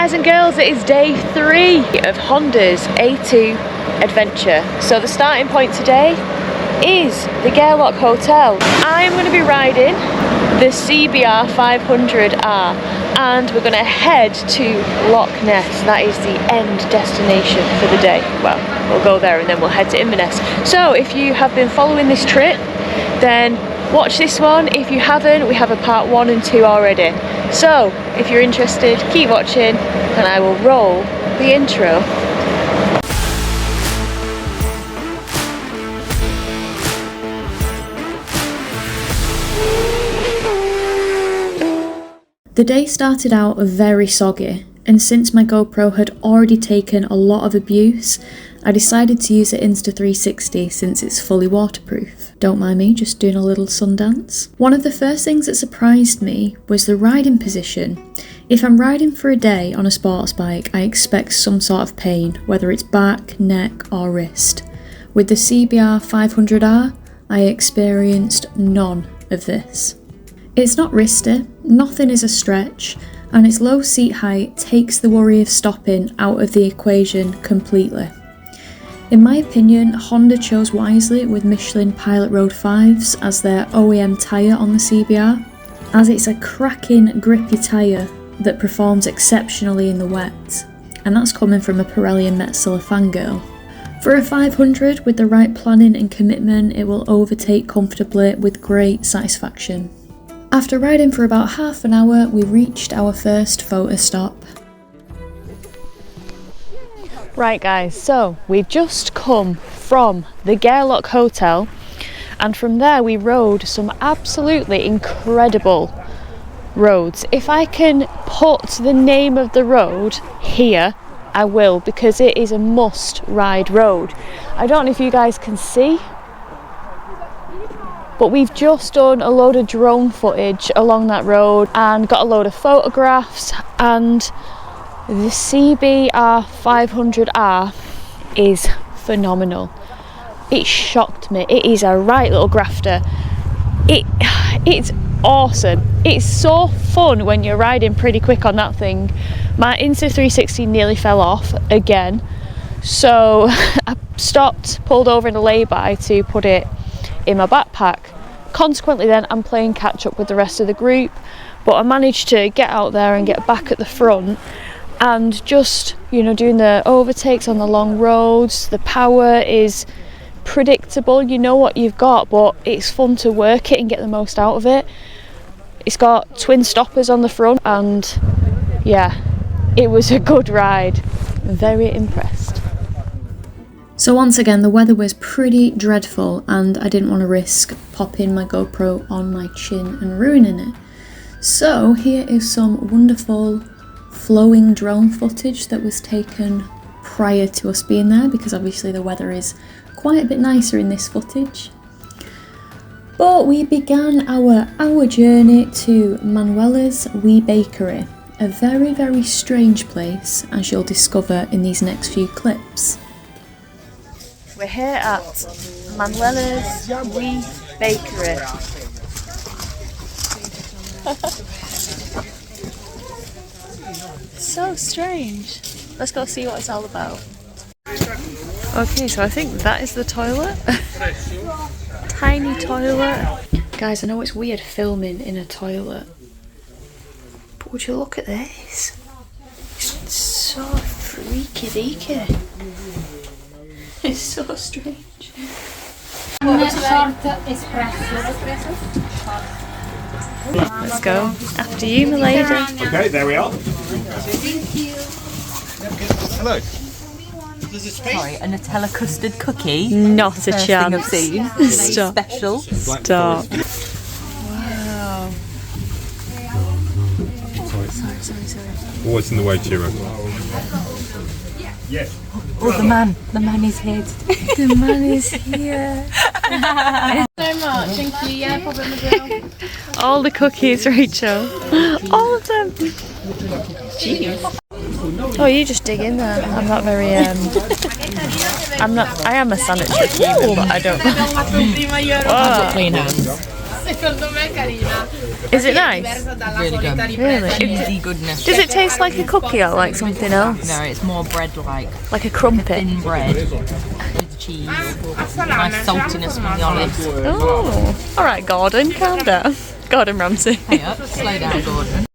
Guys and girls, it is day 3 of Honda's A2 adventure. So the starting point today is the Loch Hotel. I'm going to be riding the CBR500R and we're going to head to Loch Ness. That is the end destination for the day. Well, we'll go there and then we'll head to Inverness. So if you have been following this trip, then watch this one. If you haven't, we have a part 1 and 2 already. So if you're interested, keep watching and I will roll the intro. The day started out very soggy, and since my GoPro had already taken a lot of abuse, I decided to use the Insta360 since it's fully waterproof. Don't mind me, just doing a little sun dance. One of the first things that surprised me was the riding position. If I'm riding for a day on a sports bike, I expect some sort of pain, whether it's back, neck or wrist. With the CBR500R, I experienced none of this. It's not risky, nothing is a stretch, and its low seat height takes the worry of stopping out of the equation completely. In my opinion, Honda chose wisely with Michelin Pilot Road 5s as their OEM tyre on the CBR, as it's a cracking grippy tyre that performs exceptionally in the wet, and that's coming from a Pirelli and Metzeler fangirl. For a 500 with the right planning and commitment, it will overtake comfortably with great satisfaction. After riding for about half an hour, we reached our first photo stop. Right guys, so we've just come from the Loch Hotel and from there we rode some absolutely incredible roads. If I can put the name of the road here, I will, because it is a must ride road. I don't know if you guys can see, but we've just done a load of drone footage along that road and got a load of photographs, and the CBR500R is phenomenal. It shocked me. It is a right little grafter. It's awesome. It's so fun when you're riding pretty quick on that thing. My Insta360 nearly fell off again, so I stopped, pulled over in a lay-by to put it in my backpack. Consequently then I'm playing catch up with the rest of the group, but I managed to get out there and get back at the front and just, you know, doing the overtakes on the long roads. The power is predictable, you know what you've got, but it's fun to work it and get the most out of it. It's got twin stoppers on the front and yeah, it was a good ride. I'm very impressed. So once again, the weather was pretty dreadful and I didn't want to risk popping my GoPro on my chin and ruining it. So here is some wonderful flowing drone footage that was taken prior to us being there, because obviously the weather is quite a bit nicer in this footage. But we began our journey to Manuela's wee bakery, a very, very strange place, as you'll discover in these next few clips. We're here at Manuela's wee bakery. So strange. Let's go see what it's all about. Okay, so I think that is the toilet. Tiny toilet. Guys, I know it's weird filming in a toilet, but would you look at this? It's so freaky deaky. It's so strange. Let's go. After you, my lady. Okay, there we are. Hello. Sorry, a Nutella custard cookie. Not a First chance. thing I've seen. Stop. Special. Stop. Wow. Oh, it's in the way, Chiro. Yes. Oh, the man is here today. The man is here. So much, thank you. Yeah, problem as well. All the cookies, Rachel. All of them. Jeez. Oh, you just dig in there. I'm not very, I am a sanitary human, but I don't. Clean hands. Secondo me è carina. Is it nice? Really good. Really? Easy goodness. Does it taste like a cookie or like something else? No, it's more bread-like. Like a crumpet? Thin bread with cheese. Nice saltiness from the olives. Oh. Alright, Gordon, calm down. Gordon Ramsay. Hey up, slow down, Gordon.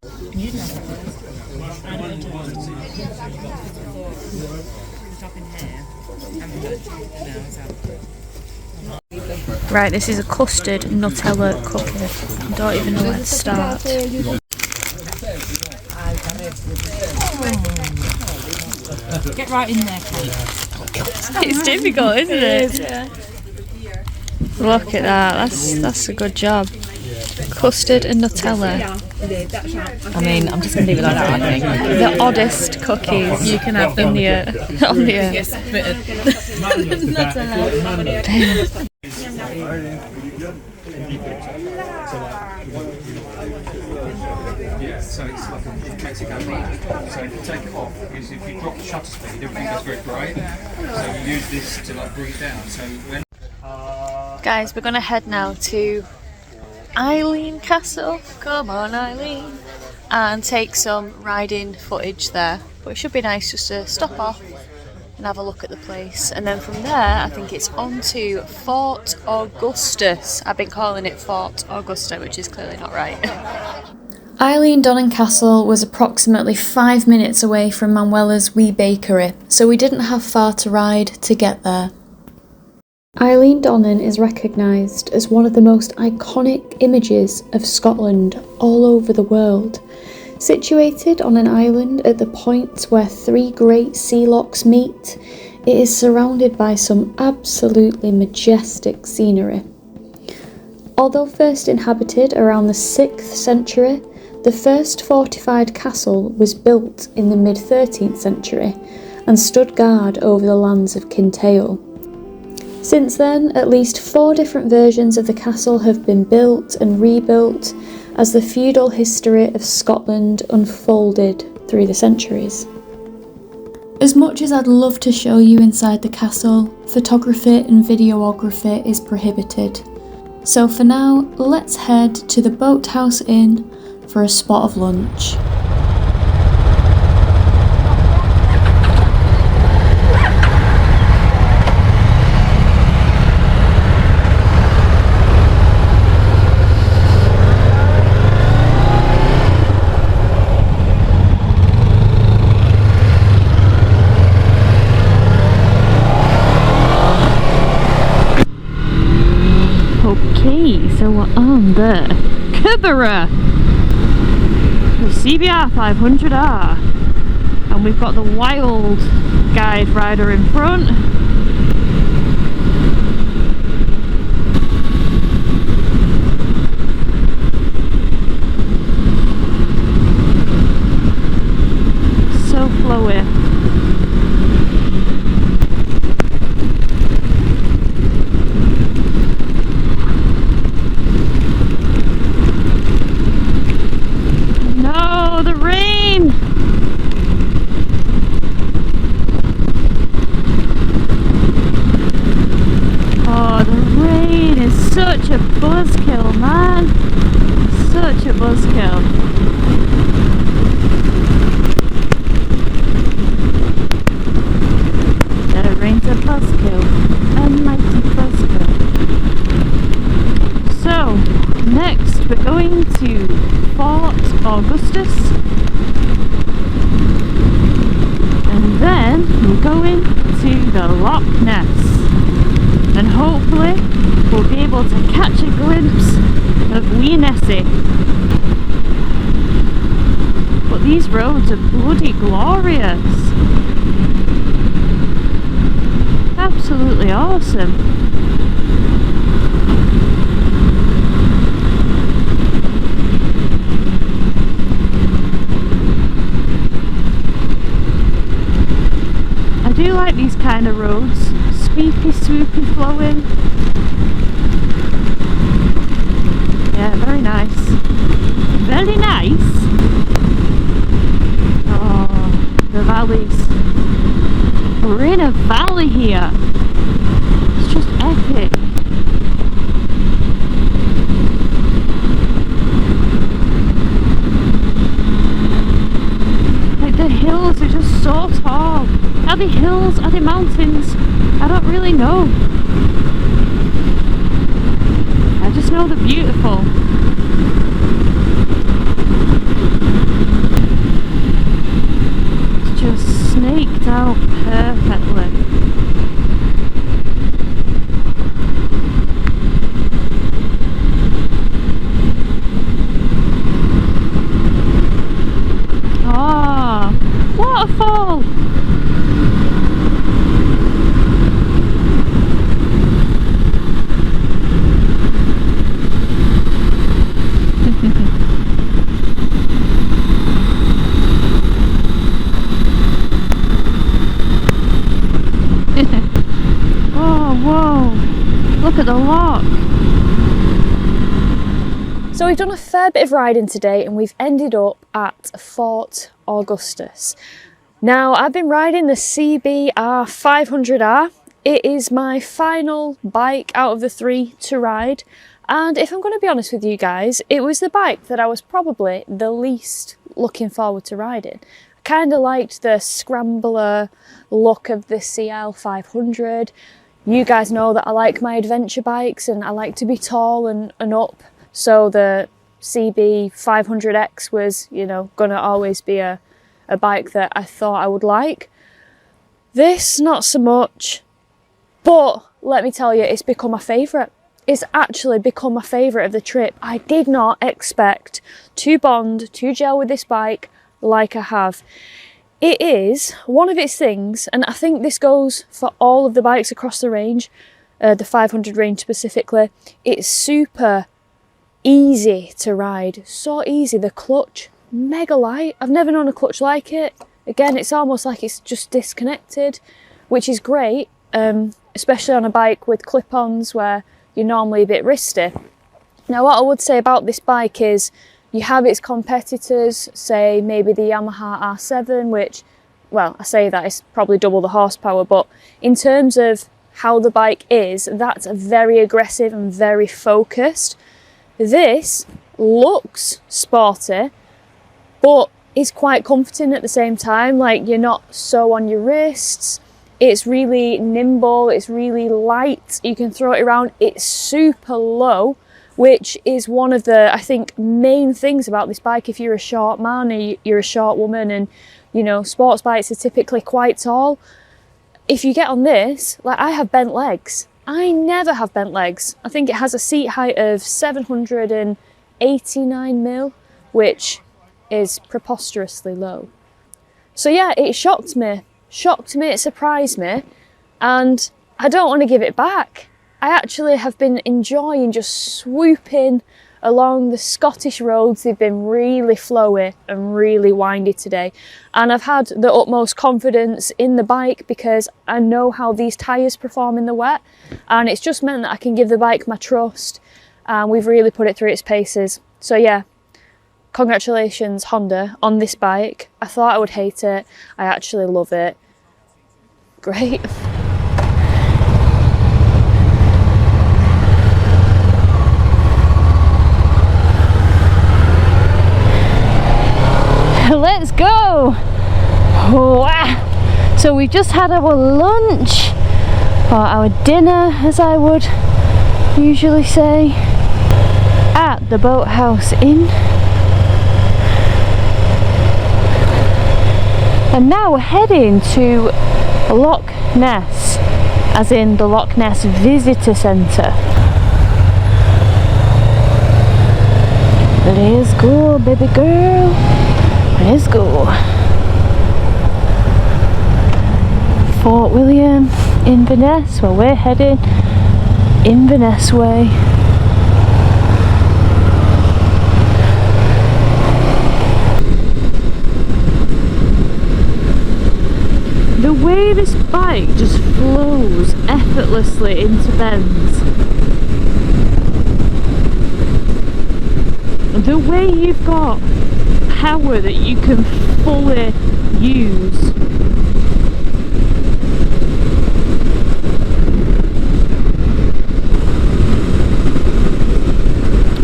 Right, this is a custard Nutella cookie. I don't even know where to start. Get right in there, Kate. It's difficult, isn't it? Look at that. That's a good job. Custard and Nutella. I mean, I'm just going to leave it like that, I think. The oddest cookies you can have on the earth. Yeah, so it's like it makes it go black. So if you take it off, because if you drop the shutter speed, everything goes very bright. So you use this to like bring it down. So when Guys, we're gonna head now to Eilean Castle. Come on, Eilean, and take some riding footage there. But it should be nice just to stop off and have a look at the place, and then from there I think it's on to Fort Augustus. I've been calling it Fort Augusta, which is clearly not right. Eilean Donan Castle was approximately 5 minutes away from Manuela's wee bakery, so we didn't have far to ride to get there. Eilean Donan is recognised as one of the most iconic images of Scotland all over the world. Situated on an island at the point where 3 great sea lochs meet, it is surrounded by some absolutely majestic scenery. Although first inhabited around the 6th century, the first fortified castle was built in the mid-13th century and stood guard over the lands of Kintail. Since then, at least 4 different versions of the castle have been built and rebuilt as the feudal history of Scotland unfolded through the centuries. As much as I'd love to show you inside the castle, photography and videography is prohibited. So for now, let's head to the Boathouse Inn for a spot of lunch. Okay, so we're on the Kibera, the CBR500R, and we've got the wild guide rider in front. So flowy. No, the rain! Oh, the rain is such a buzzkill, man. Such a buzzkill. The rain's a buzzkill. A mighty buzzkill. So, next we're going to Fort Augustus, and then we're going to the Loch Ness, and hopefully we'll be able to catch a glimpse of wee Nessie. But these roads are bloody glorious. Absolutely awesome. I do like these kind of roads, sweepy, swoopy, flowing. Yeah, very nice. Very nice. Oh, the valleys. We're in a valley here. It's just epic. hills are just so tall. Are they hills? Are they mountains? I don't really know. I just know they're beautiful. It's just snaked out perfectly. Ah, waterfall! Oh, whoa! Look at the loch! So we've done a fair bit of riding today and we've ended up at Fort Augustus. Now I've been riding the CBR500R. It is my final bike out of the 3 to ride, and if I'm going to be honest with you guys, it was the bike that I was probably the least looking forward to riding. I kind of liked the scrambler look of the CL500. You guys know that I like my adventure bikes and I like to be tall and up. So the CB500X was, you know, gonna always be a bike that I thought I would like. This, not so much, but let me tell you, it's become my favourite. It's actually become my favourite of the trip. I did not expect to bond, to gel with this bike like I have. It is one of its things, and I think this goes for all of the bikes across the range, the 500 range specifically. It's super easy to ride, so easy. The clutch, mega light. I've never known a clutch like it. Again, it's almost like it's just disconnected, which is great, especially on a bike with clip-ons where you're normally a bit wristy. Now what I would say about this bike is you have its competitors, say maybe the Yamaha R7, which, well, I say that it's probably double the horsepower, but in terms of how the bike is, that's very aggressive and very focused. This looks sporty, but is quite comforting at the same time. Like, you're not so on your wrists. It's really nimble, it's really light, you can throw it around. It's super low, which is one of the, I think, main things about this bike. If you're a short man or you're a short woman, and you know, sports bikes are typically quite tall. If you get on this, like, I have bent legs. I never have bent legs. I think it has a seat height of 789 mil, which is preposterously low. So yeah, it shocked me, it surprised me, and I don't want to give it back. I actually have been enjoying just swooping along the Scottish roads. They've been really flowy and really windy today, and I've had the utmost confidence in the bike because I know how these tyres perform in the wet, and it's just meant that I can give the bike my trust, and we've really put it through its paces. So yeah, congratulations Honda on this bike. I thought I would hate it, I actually love it. Great. Let's go! Wow. So we've just had our lunch, or our dinner as I would usually say, at the Boathouse Inn. And now we're heading to Loch Ness, as in the Loch Ness Visitor Centre. Let's go, baby girl. Let's go. Fort William, Inverness. Well, we're heading Inverness way. The way this bike just flows effortlessly into bends. The way you've got power that you can fully use.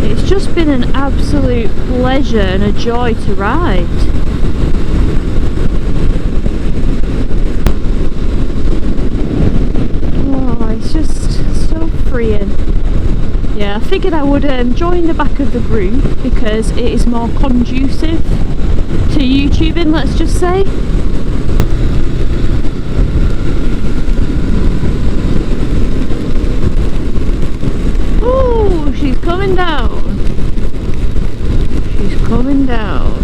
It's just been an absolute pleasure and a joy to ride. figured I would join the back of the group because it is more conducive to YouTubing, let's just say. Oh, she's coming down. She's coming down.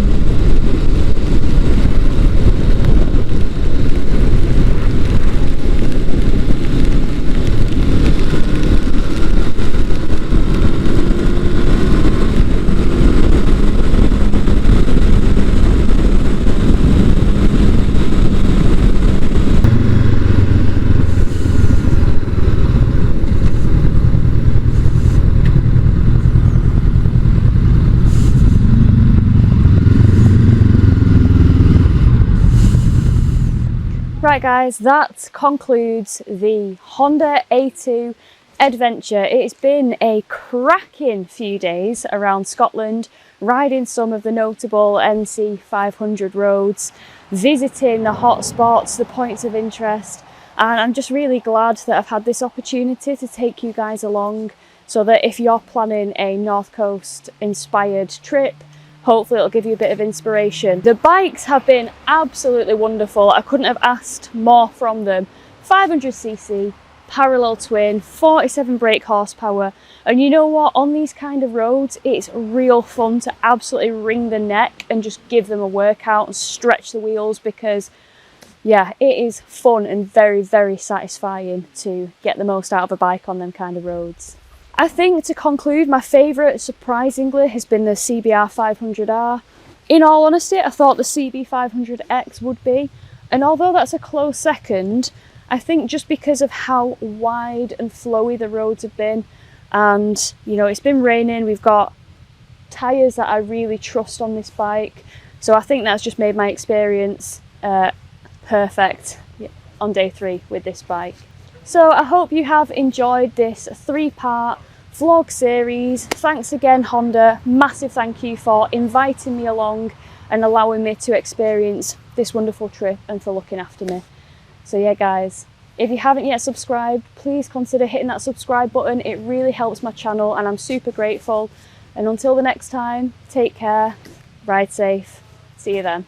Right guys, that concludes the Honda A2 adventure. It's been a cracking few days around Scotland, riding some of the notable NC500 roads, visiting the hotspots, the points of interest, and I'm just really glad that I've had this opportunity to take you guys along so that if you're planning a North Coast inspired trip, hopefully it'll give you a bit of inspiration. The bikes have been absolutely wonderful. I couldn't have asked more from them. 500cc, parallel twin, 47 brake horsepower. And you know what? On these kind of roads, it's real fun to absolutely wring the neck and just give them a workout and stretch the wheels because, yeah, it is fun and very, very satisfying to get the most out of a bike on them kind of roads. I think to conclude, my favourite surprisingly has been the CBR500R. In all honesty, I thought the CB500X would be, and although that's a close second, I think just because of how wide and flowy the roads have been, and you know, it's been raining, we've got tyres that I really trust on this bike, so I think that's just made my experience perfect on day 3 with this bike. So I hope you have enjoyed this 3-part vlog series. Thanks again Honda, massive thank you for inviting me along and allowing me to experience this wonderful trip and for looking after me. So yeah guys, if you haven't yet subscribed, please consider hitting that subscribe button. It really helps my channel and I'm super grateful. And until the next time, take care, ride safe, see you then.